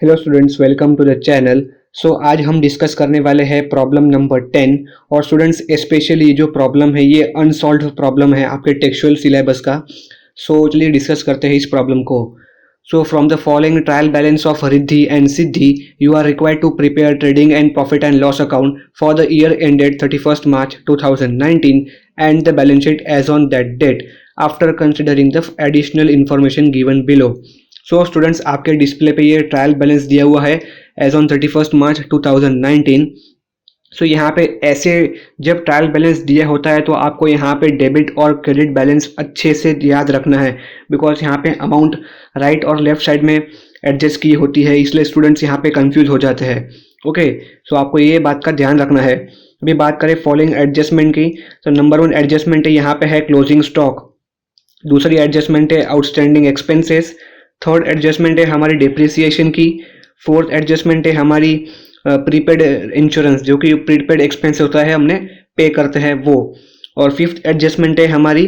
Hello students, welcome to the channel. आज हम discuss करने वाले हैं प्रॉब्लम नंबर 10। और स्टूडेंट्स, स्पेशली ये जो प्रॉब्लम है ये अनसॉल्व्ड प्रॉब्लम है आपके टेक्सचुअल सिलेबस का। चलिए डिस्कस करते हैं इस प्रॉब्लम को। From the following trial balance of Riddhi and Siddhi you are required to prepare trading and profit and loss account for the year ended 31st March 2019 and the balance sheet as on that date after considering the additional information given below. Students, आपके display पे ये trial balance दिया हुआ है as on 31st March 2019। यहाँ पे ऐसे जब ट्रायल बैलेंस दिया होता है तो आपको यहाँ पे डेबिट और क्रेडिट बैलेंस अच्छे से याद रखना है, बिकॉज यहाँ पे अमाउंट राइट और लेफ्ट साइड में एडजस्ट की होती है, इसलिए स्टूडेंट्स यहाँ पे कंफ्यूज हो जाते हैं। ओके, आपको ये बात का ध्यान रखना है। अभी बात करें फॉलोइंग एडजस्टमेंट की, तो नंबर 1 एडजस्टमेंट है यहाँ पे है क्लोजिंग स्टॉक। दूसरी एडजस्टमेंट है आउटस्टैंडिंग एक्सपेंसेस। थर्ड एडजस्टमेंट है हमारी डिप्रिसिएशन की। फोर्थ एडजस्टमेंट है हमारी प्रीपेड इंश्योरेंस, जो कि प्रीपेड एक्सपेंस होता है हमने पे करते हैं वो। और फिफ्थ एडजस्टमेंट है हमारी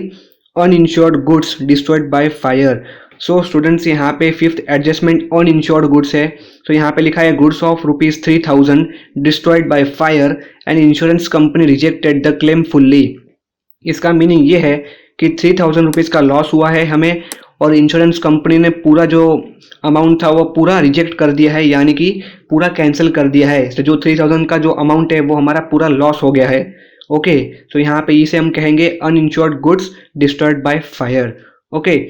uninsured goods destroyed by fire. Students, यहाँ पे फिफ्थ एडजस्टमेंट अनइंश्योर्ड गुड्स है। यहाँ पे लिखा है goods of ₹3,000 destroyed by fire and insurance company rejected the claim fully. इसका मीनिंग ये है कि ₹3,000 का लॉस हुआ है हमें, और इंश्योरेंस कंपनी ने पूरा जो अमाउंट था वो पूरा रिजेक्ट कर दिया है, यानी कि पूरा कैंसिल कर दिया है। तो जो 3000 का जो अमाउंट है वो हमारा पूरा लॉस हो गया है। ओके, यहाँ पे इसे हम कहेंगे uninsured goods destroyed by fire. Okay,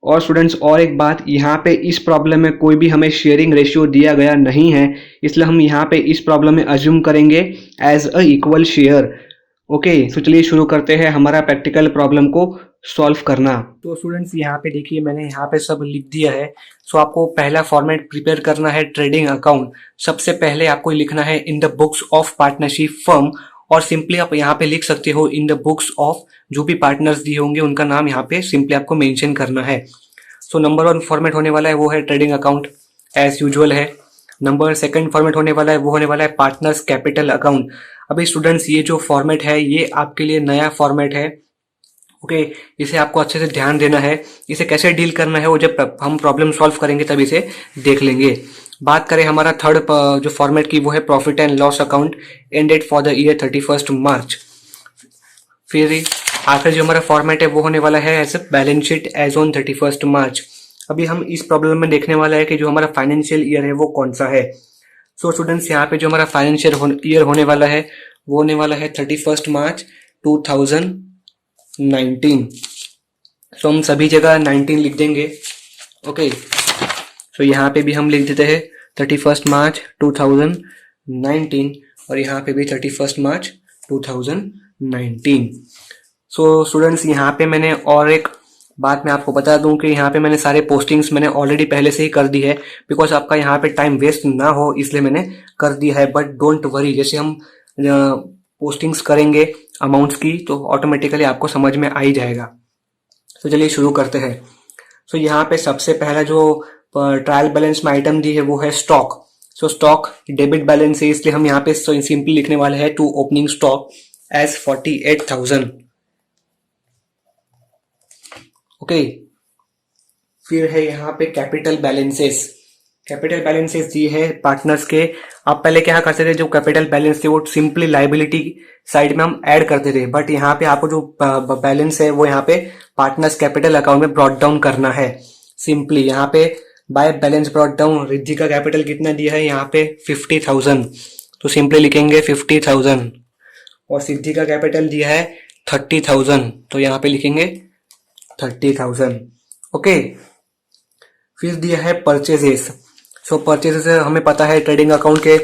और स्टूडेंट्स, और एक बात, यहाँ पे इस प्रॉब्लम में कोई भी हमें शेयरिंग रेशियो दिया गया नहीं है, इसलिए हम यहाँ पे इस प्रॉब्लम में अज्यूम करेंगे as a equal share. Okay, चलिए शुरू करते हैं हमारा प्रैक्टिकल प्रॉब्लम को सॉल्व करना। तो स्टूडेंट्स, यहाँ पे देखिए मैंने यहाँ पे सब लिख दिया है। आपको पहला फॉर्मेट प्रिपेयर करना है ट्रेडिंग अकाउंट। सबसे पहले आपको लिखना है in the books of partnership firm, और सिंपली आप यहाँ पे लिख सकते हो इन द बुक्स ऑफ, जो भी पार्टनर्स दिए होंगे उनका नाम यहाँ पे सिंपली आपको मेंशन करना है। नंबर 1 फॉर्मेट होने वाला है वो है ट्रेडिंग अकाउंट, एज यूजुअल है। नंबर 2 फॉर्मेट होने वाला है वो होने वाला है पार्टनर्स कैपिटल अकाउंट। अभी स्टूडेंट्स, ये जो फॉर्मेट है ये आपके लिए नया फॉर्मेट है। ओके, इसे आपको अच्छे से ध्यान देना है। इसे कैसे डील करना है वो जब हम प्रॉब्लम सॉल्व करेंगे तब इसे देख लेंगे। बात करें हमारा थर्ड जो फॉर्मेट की, वो है profit and loss account ended for the year 31st March। फिर आखिर जो हमारा फॉर्मेट है वो होने वाला है as balance sheet as on 31st March। अभी हम इस प्रॉब्लम में देखने वाला है कि जो हमारा फाइनेंशियल ईयर है वो कौन सा है। स्टूडेंट्स, यहाँ पे जो हमारा फाइनेंशियल ईयर होने वाला है वो होने वाला है 31st March 2019। हम सभी जगह 19 लिख देंगे। ओके, यहाँ पे भी हम लिख देते हैं 31st March 2019, और यहाँ पे भी 31st March 2019। स्टूडेंट्स, यहाँ पे मैंने और एक बात मैं आपको बता दूं कि यहाँ पे मैंने सारे पोस्टिंग्स मैंने ऑलरेडी पहले से ही कर दी है, बिकॉज आपका यहाँ पे टाइम वेस्ट ना हो इसलिए मैंने कर दिया है। बट डोंट वरी, जैसे हम पोस्टिंग्स करेंगे अमाउंट्स की तो ऑटोमेटिकली आपको समझ में आ ही जाएगा। चलिए शुरू करते हैं। यहाँ पे सबसे पहला जो ट्रायल बैलेंस में आइटम दी है वो है स्टॉक। स्टॉक डेबिट बैलेंस है, इसलिए हम यहाँ पे सिंपली लिखने वाले हैं to opening stock as 48,000। Okay, फिर है यहाँ पे कैपिटल बैलेंसेस। कैपिटल बैलेंसेस दिए है पार्टनर्स के। आप पहले क्या करते थे, जो कैपिटल बैलेंस थे वो सिंपली लाइबिलिटी साइड में हम ऐड करते थे, बट यहाँ पे आपको जो बैलेंस है वो यहाँ पे पार्टनर्स कैपिटल अकाउंट में ब्रॉट डाउन करना है। सिंपली यहाँ पे by balance brought down, Riddhi का कैपिटल कितना दिया है यहाँ पे 50,000, तो सिंपली लिखेंगे 50,000। और सिद्धि का कैपिटल दिया है 30,000, तो यहाँ पे लिखेंगे 30,000। ओके, फिर दिया है परचेजेस। परचेजेस हमें पता है ट्रेडिंग अकाउंट के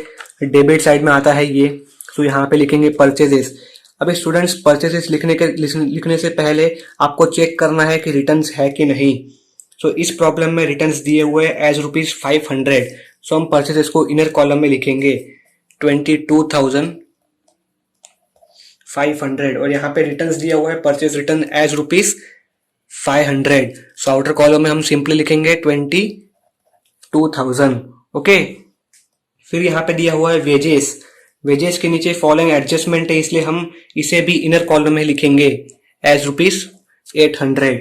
डेबिट साइड में आता है ये, यहाँ पे लिखेंगे परचेजेस। अभी स्टूडेंट्स, परचेजेस लिखने से पहले आपको चेक करना है कि रिटर्न्स है कि नहीं। इस प्रॉब्लम में रिटर्न्स दिए हुए एज ₹500, हम परचेजेस को इनर कॉलम में लिखेंगे 22,500, और यहाँ पे रिटर्न्स दिया हुआ है purchase return as ₹500, outer column में हम सिंपली लिखेंगे 22,000। ओके, फिर यहाँ पे दिया हुआ है वेजेस। वेजेस के नीचे फॉलोइंग एडजस्टमेंट है, इसलिए हम इसे भी इनर कॉलम में लिखेंगे एज ₹800।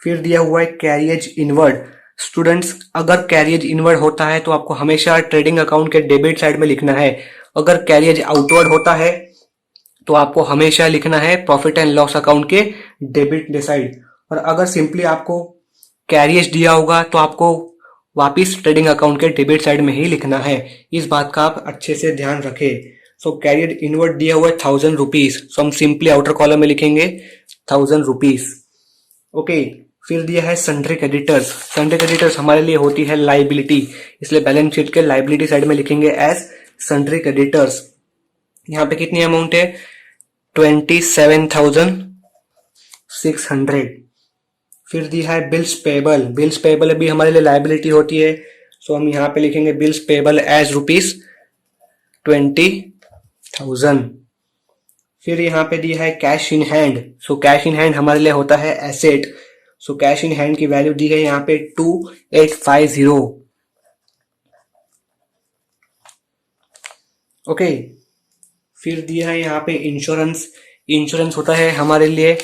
फिर दिया हुआ है कैरियज इनवर्ड। स्टूडेंट्स, अगर कैरियज इनवर्ड होता है तो आपको हमेशा ट्रेडिंग अकाउंट के डेबिट साइड में लिखना है। अगर कैरियज आउटवर्ड होता है तो आपको हमेशा लिखना है प्रॉफिट एंड लॉस अकाउंट के डेबिट साइड। और अगर सिंपली आपको कैरियज दिया होगा तो आपको वापिस ट्रेडिंग अकाउंट के डेबिट साइड में ही लिखना है। इस बात का आप अच्छे से ध्यान रखें। सो कैरियर इनवर्ड दिया हुआ है 1000 रुपीज, सो हम सिंपली आउटर कॉलम में लिखेंगे 1000 रुपीज। ओके, फिर दिया है सन्ड्री क्रेडिटर्स। सन्ड्री क्रेडिटर्स हमारे लिए होती है लाइबिलिटी, इसलिए बैलेंस शीट के लाइबिलिटी साइड में लिखेंगे एज सन्ड्री क्रेडिटर्स। यहाँ पे कितनी अमाउंट है? 27,600। फिर दिया है बिल्स पेबल। बिल्स पेबल भी हमारे लिए लाइबिलिटी होती है, सो हम यहाँ पे लिखेंगे बिल्स पेबल एज ₹20,000। फिर यहाँ पे दिया है cash in hand. So cash in hand हमारे लिए होता है asset, so cash in hand की वैल्यू दी है यहाँ पे 2850। ओके, फिर दिया है यहाँ पे इंश्योरेंस। इंश्योरेंस होता है हमारे लिए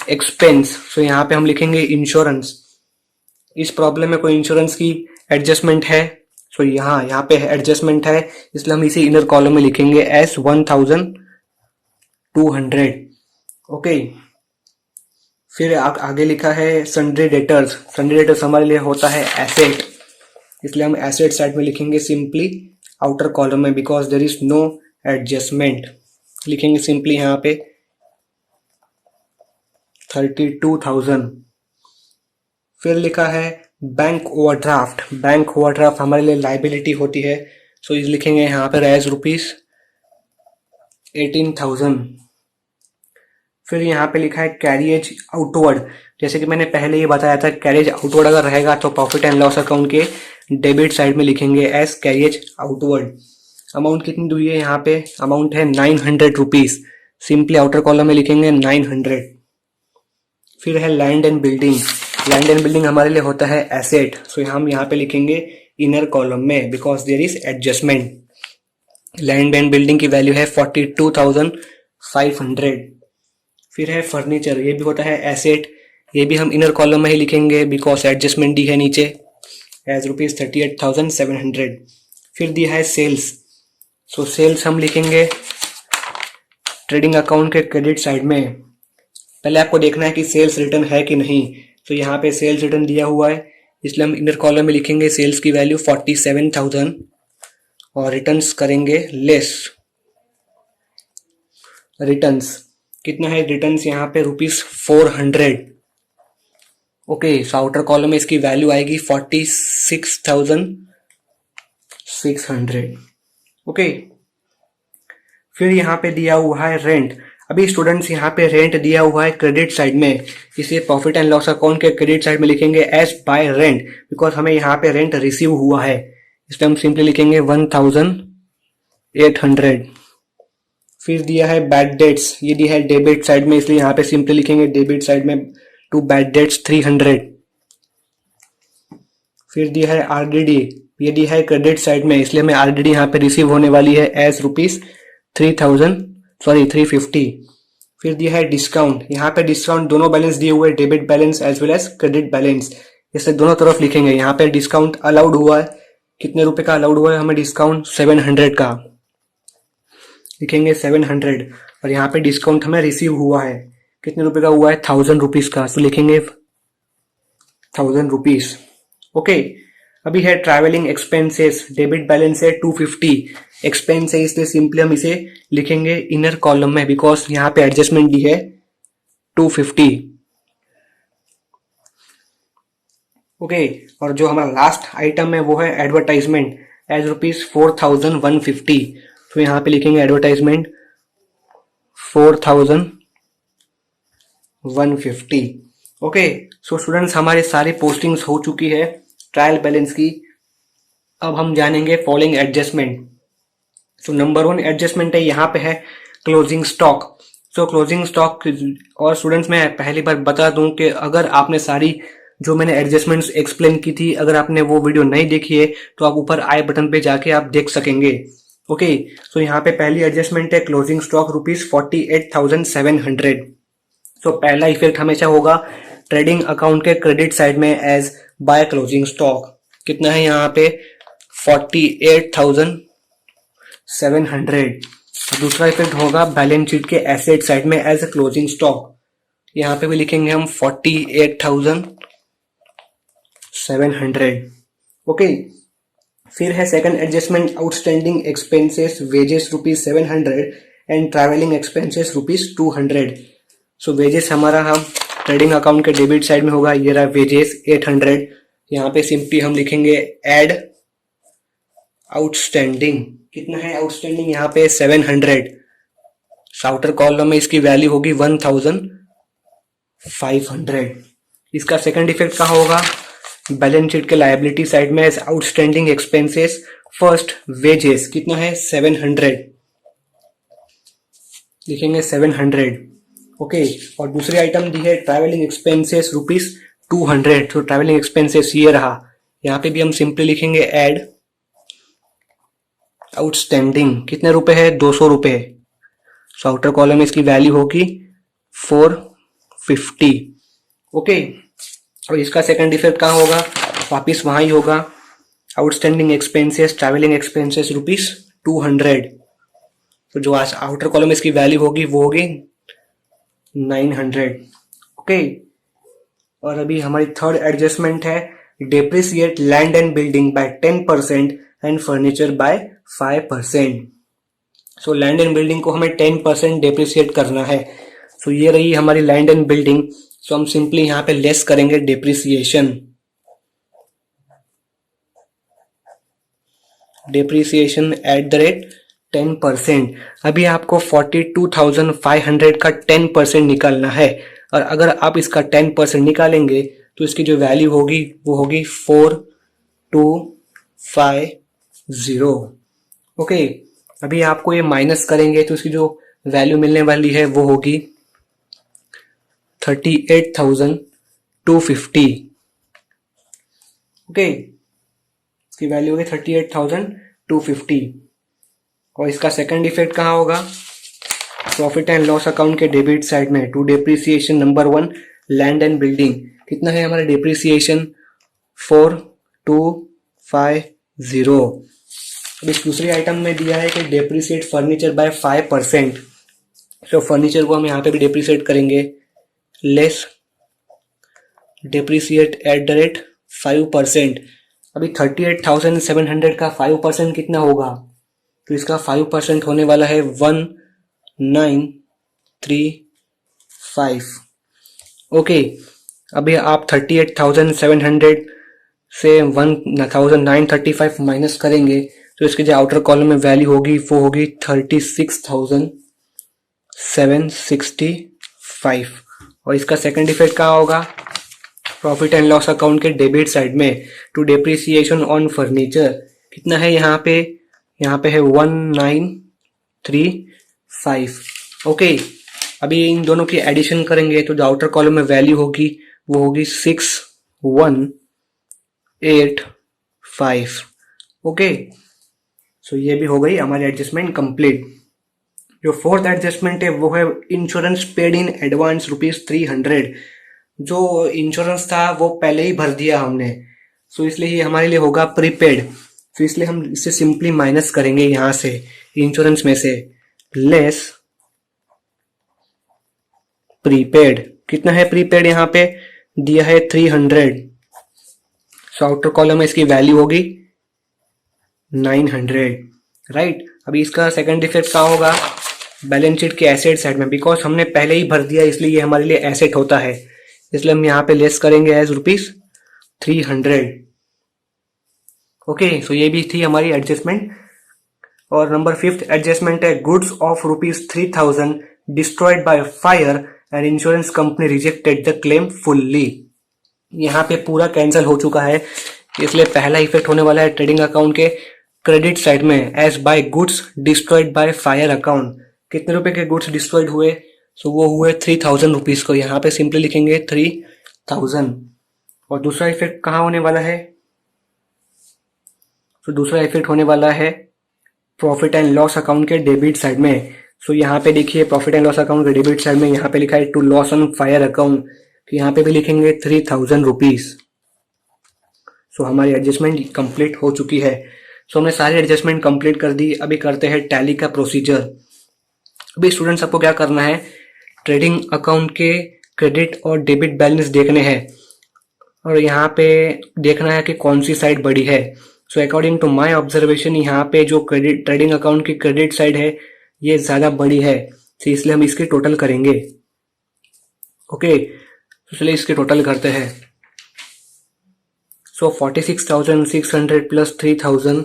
एक्सपेंस, सो यहाँ पे हम लिखेंगे इंश्योरेंस। इस प्रॉब्लम में कोई इंश्योरेंस की एडजस्टमेंट है, सो यहाँ पे एडजस्टमेंट है, इसलिए हम इसे इनर कॉलम में लिखेंगे एज 1200। ओके, फिर आगे लिखा है सन्ड्री डेटर्स। सन्ड्री डेटर्स हमारे लिए होता है एसेट, इसलिए हम एसेट साइड में लिखेंगे सिंपली आउटर कॉलम में, because there is no adjustment. लिखेंगे सिंपली यहाँ पे 32,000। फिर लिखा है बैंक ओवरड्राफ्ट। बैंक ओवरड्राफ्ट हमारे लिए लाइबिलिटी होती है, सो इस लिखेंगे यहाँ पर एज ₹18,000। फिर यहाँ पे लिखा है कैरियज आउटवर्ड। जैसे कि मैंने पहले ही बताया था, कैरियज आउटवर्ड अगर रहेगा तो प्रॉफिट एंड लॉस अकाउंट के डेबिट साइड में लिखेंगे एज कैरियज आउटवर्ड। अमाउंट कितनी दी है यहाँ पे? अमाउंट है 900 रुपीज, सिंपली आउटर कॉलम में लिखेंगे 900। फिर है land and building. Land and building हमारे लिए होता है एसेट, सो हम यहाँ पे लिखेंगे इनर कॉलम में, because there is adjustment. Land and building की वैल्यू है 42,500। फिर है फर्नीचर, ये भी होता है एसेट, ये भी हम इनर कॉलम में ही लिखेंगे बिकॉज एडजस्टमेंट दी है नीचे एज ₹38,700। फिर दिया है सेल्स, सो सेल्स हम लिखेंगे ट्रेडिंग अकाउंट के क्रेडिट साइड में। पहले आपको देखना है कि सेल्स रिटर्न है कि नहीं, तो यहाँ पे सेल्स रिटर्न दिया हुआ है, इसलिए हम इनर कॉलम में लिखेंगे सेल्स की वैल्यू 47,000 और रिटर्न्स करेंगे लेस। रिटर्न्स कितना है? रिटर्न्स यहाँ पे ₹400। ओके, सो आउटर कॉलम में इसकी वैल्यू आएगी 46,600। ओके, फिर यहाँ पे दिया हुआ है रेंट। अभी स्टूडेंट्स यहाँ पे रेंट दिया हुआ है क्रेडिट साइड में, इसे प्रॉफिट एंड लॉस अकाउंट के क्रेडिट साइड में लिखेंगे एज बाय रेंट, बिकॉज हमें यहाँ पे रेंट रिसीव हुआ है, इसलिए हम सिंपली लिखेंगे 1,800। फिर दिया है बैड डेट्स, ये दिया है डेबिट साइड में, इसलिए यहाँ पे सिंपली लिखेंगे डेबिट साइड में टू बैड डेट्स 300। फिर दिया है आरडीडी, ये दिया है क्रेडिट साइड में, इसलिए हमें आरडीडी यहाँ पे रिसीव होने वाली है एज ₹350। फिर दिया है डिस्काउंट, यहाँ पे डिस्काउंट दोनों बैलेंस दिए हुए, debit balance as well as credit balance, इसे दोनों तरफ लिखेंगे। यहाँ पे डिस्काउंट अलाउड हुआ है, कितने रुपए का अलाउड हुआ है हमें डिस्काउंट? 700 का, लिखेंगे 700। और यहाँ पे डिस्काउंट हमें रिसीव हुआ है, कितने रुपए का हुआ है? 1000 रुपीज का, तो लिखेंगे 1000 रुपीज। ओके, अभी है ट्रैवलिंग एक्सपेंसेस। डेबिट बैलेंस है 250, एक्सपेंस है इसलिए सिंपली हम इसे लिखेंगे इनर कॉलम में, बिकॉज यहाँ पे एडजस्टमेंट दी है 250। ओके, और जो हमारा लास्ट आइटम है वो है एडवर्टाइजमेंट एज ₹4150, तो यहाँ पे लिखेंगे एडवर्टाइजमेंट 4150। ओके, सो स्टूडेंट्स हमारी सारी पोस्टिंग्स हो चुकी है ट्रायल बैलेंस की। अब हम जानेंगे following adjustment. So number 1 adjustment है, यहाँ पे है क्लोजिंग स्टॉक। सो क्लोजिंग स्टॉक, और स्टूडेंट्स मैं पहली बार बता दूं कि अगर आपने सारी जो मैंने एडजस्टमेंट्स एक्सप्लेन की थी, अगर आपने वो वीडियो नहीं देखी है तो आप ऊपर आई बटन पे जाके आप देख सकेंगे। ओके, सो यहाँ पे पहली एडजस्टमेंट है क्लोजिंग स्टॉक ₹48,700। सो पहला इफेक्ट हमेशा होगा ट्रेडिंग अकाउंट के क्रेडिट साइड में एज बाय क्लोजिंग स्टॉक कितना है यहाँ पे 48,700। दूसरा इफेक्ट होगा बैलेंस शीट के एसेट साइड में एज ए क्लोजिंग स्टॉक, यहाँ पे भी लिखेंगे हम 48,700। ओके, फिर है second adjustment outstanding expenses wages ₹700 and travelling expenses ₹200। So wages हमारा हम ट्रेडिंग अकाउंट के डेबिट साइड में होगा, ये रहा वेजेस 800। यहाँ पे सिंपली हम लिखेंगे ऐड आउटस्टैंडिंग, कितना है आउटस्टैंडिंग यहाँ पे 700। आउटर कॉलम में इसकी वैल्यू होगी 1,500। इसका सेकंड इफेक्ट कहाँ होगा, बैलेंस शीट के लायबिलिटी साइड में आउटस्टैंडिंग एक्सपेंसेस फर्स्ट वेजेस कितना है 700, लिखेंगे 700। ओके, और दूसरी आइटम दी है ट्रैवलिंग एक्सपेंसेस ₹200। तो ट्रैवलिंग एक्सपेंसेस ये रहा, यहाँ पे भी हम सिंपली लिखेंगे ऐड आउटस्टैंडिंग, कितने रुपए है 200 रुपए। सो आउटर कॉलम में इसकी वैल्यू होगी 450। ओके, और इसका सेकंड इफेक्ट कहाँ होगा, वापिस वहां ही होगा, आउटस्टैंडिंग एक्सपेंसेस ट्रैवलिंग एक्सपेंसेस ₹200। तो जो आज आउटर कॉलम में इसकी वैल्यू होगी वो होगी 900। ओके, और अभी हमारी थर्ड एडजस्टमेंट है depreciate land and building bye 10% and furniture bye 5%। So land and building को हमें 10% डेप्रिसिएट करना है। सो ये रही हमारी लैंड एंड बिल्डिंग। सो हम सिंपली यहाँ पे लेस करेंगे depreciation, depreciation at the rate 10%। अभी आपको 42,500 का 10% निकालना है, और अगर आप इसका 10% निकालेंगे तो इसकी जो वैल्यू होगी वो होगी 4250। ओके, अभी आपको ये माइनस करेंगे तो इसकी जो वैल्यू मिलने वाली है वो होगी 38,250। ओके, इसकी वैल्यू होगी 38,250। और इसका सेकंड इफेक्ट कहाँ होगा, प्रॉफिट एंड लॉस अकाउंट के डेबिट साइड में to depreciation number 1 land and building, कितना है हमारा डेप्रिसिएशन 4250। अब इस दूसरी आइटम में दिया है कि डेप्रिसिएट फर्नीचर बाय 5%। तो फर्नीचर को हम यहाँ पे भी डेप्रिसिएट करेंगे, less depreciate at the rate 5%। अभी 38,700 का 5% कितना होगा, तो इसका 5% होने वाला है 1935। ओके, अभी आप 38,700 से 1935 माइनस करेंगे तो इसके जो आउटर कॉलम में वैल्यू होगी वो होगी 36,765। और इसका सेकंड इफेक्ट कहाँ होगा, प्रॉफिट एंड लॉस अकाउंट के डेबिट साइड में टू डेप्रिसिएशन ऑन फर्नीचर, कितना है यहाँ पे है 1935। ओके, अभी इन दोनों की एडिशन करेंगे तो जो आउटर कॉलम में वैल्यू होगी वो होगी 6185। ओके, सो ये भी हो गई हमारी एडजस्टमेंट कंप्लीट। जो फोर्थ एडजस्टमेंट है वो है इंश्योरेंस पेड इन एडवांस ₹300। जो इंश्योरेंस था वो पहले ही भर दिया हमने, सो इसलिए ये हमारे लिए होगा प्रीपेड। तो इसलिए हम इसे सिंपली माइनस करेंगे यहां से इंश्योरेंस में से, लेस प्रीपेड। कितना है प्रीपेड, यहाँ पे दिया है 300। सो आउटर कॉलम में इसकी वैल्यू होगी 900। राइट, अभी इसका सेकंड इफेक्ट क्या होगा, बैलेंस शीट के एसेट साइड में, बिकॉज हमने पहले ही भर दिया इसलिए ये हमारे लिए एसेट होता है, इसलिए हम यहाँ पे लेस करेंगे एज ₹300। ओके, सो ये भी थी हमारी एडजस्टमेंट। और नंबर 5th एडजस्टमेंट है goods of ₹3,000 destroyed by fire and insurance company rejected the claim fully. यहाँ पे पूरा कैंसिल हो चुका है, इसलिए पहला इफेक्ट होने वाला है ट्रेडिंग अकाउंट के क्रेडिट साइड में as by goods destroyed by fire account. कितने रुपए के गुड्स डिस्ट्रॉयड हुए, सो वो हुए 3,000 रुपीज को, यहाँ पे सिंपली लिखेंगे 3,000। और दूसरा इफेक्ट कहाँ होने वाला है, तो दूसरा इफेक्ट होने वाला है प्रॉफिट एंड लॉस अकाउंट के डेबिट साइड में। सो यहाँ पे देखिए प्रॉफिट एंड लॉस अकाउंट के डेबिट साइड में यहाँ पे लिखा है to loss on fire account, तो यहाँ पे भी लिखेंगे 3,000 रुपीज। सो हमारी एडजस्टमेंट कंप्लीट हो चुकी है। सो हमने सारी एडजस्टमेंट कंप्लीट कर दी। अभी करते हैं टैली का प्रोसीजर। अभी स्टूडेंट्स आपको क्या करना है, ट्रेडिंग अकाउंट के क्रेडिट और डेबिट बैलेंस देखने हैं और यहाँ पे देखना है कि कौन सी साइड बड़ी है। So according to my observation यहाँ पे जो क्रेडिट ट्रेडिंग अकाउंट की क्रेडिट साइड है ये ज़्यादा बड़ी है, तो इसलिए हम इसके टोटल करेंगे। ओके, तो चलिए इसके टोटल करते हैं। सो 46,600 प्लस 3,000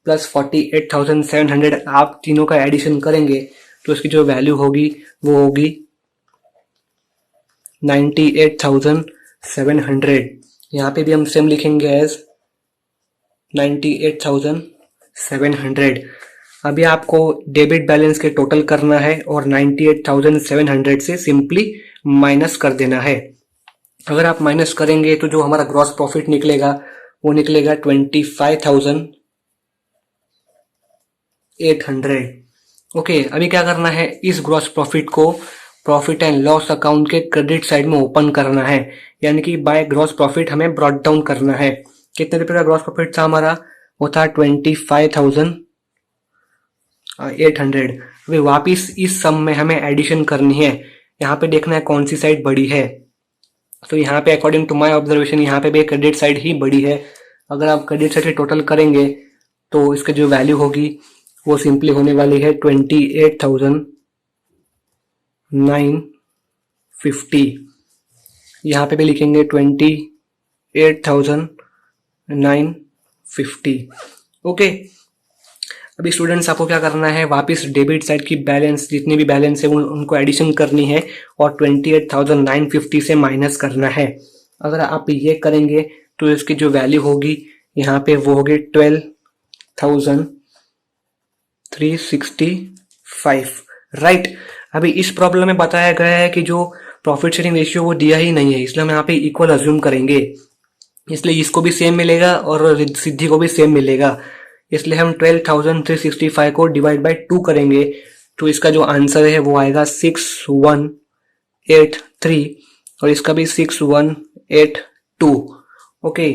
प्लस 48,700 आप तीनों का एडिशन करेंगे तो इसकी जो वैल्यू होगी वो होगी 98,700। यहाँ पे भी हम सेम लिखेंगे एज 98,700। अभी आपको डेबिट बैलेंस के टोटल करना है और 98,700 से सिंपली माइनस कर देना है। अगर आप माइनस करेंगे तो जो हमारा ग्रॉस प्रॉफिट निकलेगा वो निकलेगा 25,800। ओके, अभी क्या करना है, इस ग्रॉस प्रॉफिट को प्रॉफिट एंड लॉस अकाउंट के क्रेडिट साइड में ओपन करना है, यानी कि बाय ग्रॉस प्रॉफिट हमें ब्रॉट डाउन करना है। कितने रुपए का ग्रॉस प्रॉफिट था हमारा, वो था 25,800। अभी वापिस इस सम में हमें एडिशन करनी है। यहाँ पे देखना है कौन सी साइड बड़ी है। तो यहाँ पे अकॉर्डिंग टू माय ऑब्जर्वेशन यहाँ पे भी क्रेडिट साइड ही बड़ी है। अगर आप क्रेडिट साइड से टोटल करेंगे तो इसका जो वैल्यू होगी वो सिंपली होने वाली है 28,950। यहाँ पे भी लिखेंगे 28,950। ओके, अभी स्टूडेंट्स आपको क्या करना है, वापस डेबिट साइड की बैलेंस जितनी भी बैलेंस है उनको एडिशन करनी है और 28,950 से माइनस करना है। अगर आप ये करेंगे तो इसकी जो वैल्यू होगी यहाँ पे वो होगी 12,365। राइट, अभी इस प्रॉब्लम में बताया गया है कि जो प्रॉफिट शेयरिंग रेशियो वो दिया ही नहीं है, इसलिए हम यहाँ पे इक्वल अज्यूम करेंगे, इसलिए इसको भी सेम मिलेगा और सिद्धि को भी सेम मिलेगा। इसलिए हम 12,365 को डिवाइड बाय 2 करेंगे तो इसका जो आंसर है वो आएगा 6183 और इसका भी 6182। ओके,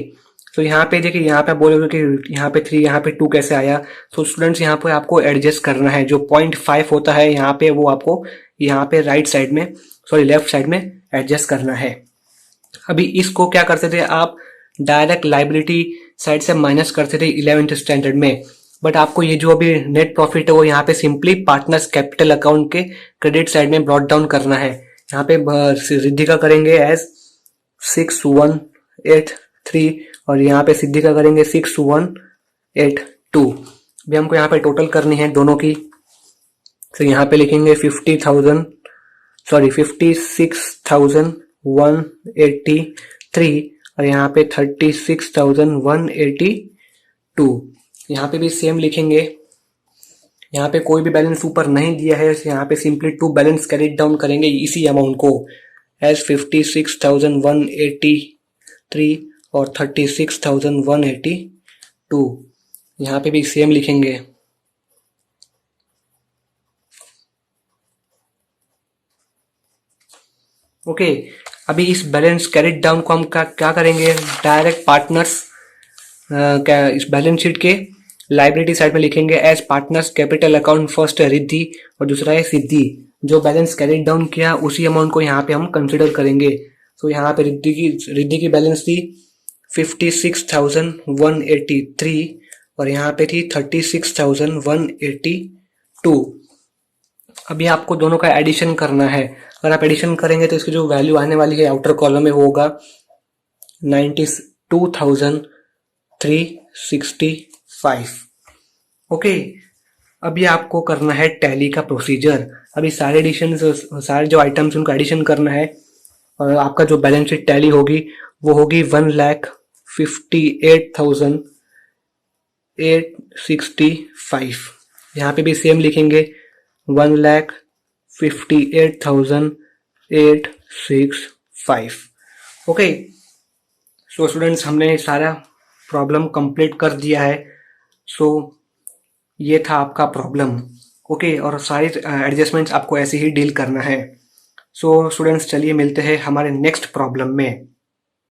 तो यहाँ पे देखिए, यहाँ पे बोलोगे कि यहाँ पे 3 यहाँ पे 2 कैसे आया। तो स्टूडेंट्स यहाँ पे आपको एडजस्ट करना है, जो 0.5 होता है यहाँ पे वो आपको यहाँ पे राइट साइड में लेफ्ट साइड में एडजस्ट करना है। अभी इसको क्या करते थे आप, डायरेक्ट लाइबिलिटी साइड से माइनस करते थे 11th स्टैंडर्ड में, बट आपको ये जो अभी नेट प्रॉफिट है वो यहाँ पे सिंपली पार्टनर्स कैपिटल अकाउंट के क्रेडिट साइड में ब्रॉट डाउन करना है। यहाँ पे रिद्धि का करेंगे एज 6183 और यहाँ पे सिद्धि का करेंगे 6182। भी हमको यहाँ पे टोटल करनी है दोनों की, तो यहाँ पे लिखेंगे 56,183 और यहाँ पे 36,182। यहाँ पे भी सेम लिखेंगे, यहाँ पे कोई भी बैलेंस ऊपर नहीं दिया है, यहाँ पे सिंपली 2 बैलेंस कैरिड डाउन करेंगे इसी अमाउंट को एज 56,183 और 36,182। यहाँ पे भी सेम लिखेंगे। ओके, अभी इस बैलेंस कैरिड डाउन को हम क्या करेंगे, डायरेक्ट पार्टनर्स इस बैलेंस शीट के लाइबिलिटी साइड में लिखेंगे as partners capital account. First है रिद्धि और दूसरा है सिद्धि। जो बैलेंस कैरिड डाउन किया उसी अमाउंट को यहाँ पे हम कंसिडर करेंगे। तो यहाँ पे रिद्धि की बैलेंस थी 56,183 और यहाँ पे थी 36,182। अभी आपको दोनों का एडिशन करना है। अगर आप एडिशन करेंगे तो इसकी जो वैल्यू आने वाली है आउटर कॉलम में वो होगा 92,365। ओके, अभी आपको करना है टैली का प्रोसीजर। अभी सारे जो आइटम्स उनको एडिशन करना है और आपका जो बैलेंस शीट टैली होगी वो होगी 1,58,865। यहाँ पे भी सेम लिखेंगे 1,58,865। ओके, सो स्टूडेंट्स हमने सारा प्रॉब्लम कंप्लीट कर दिया है। सो ये था आपका प्रॉब्लम। ओके, और सारी एडजस्टमेंट्स आपको ऐसे ही डील करना है। सो स्टूडेंट्स चलिए मिलते हैं हमारे नेक्स्ट प्रॉब्लम में।